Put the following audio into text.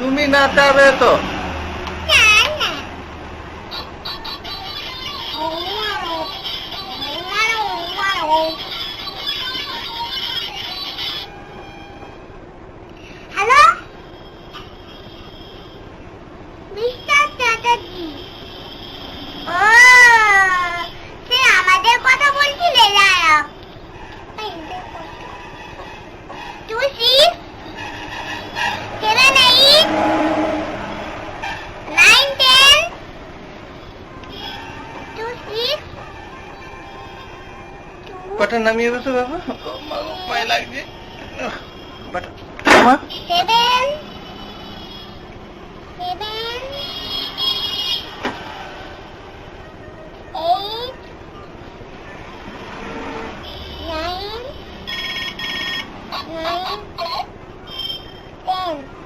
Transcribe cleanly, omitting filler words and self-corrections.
তুমি নাচাবে তো? Hello mister Chatterjee, ও সে আমাদের কথা বলছিলে? দাঁড়াও, 2 6 7 8 9 10 2 6 কটা নামিয়ে বসো বাবা। পায়ে লাগছে। বাটা মা 7 8 9 10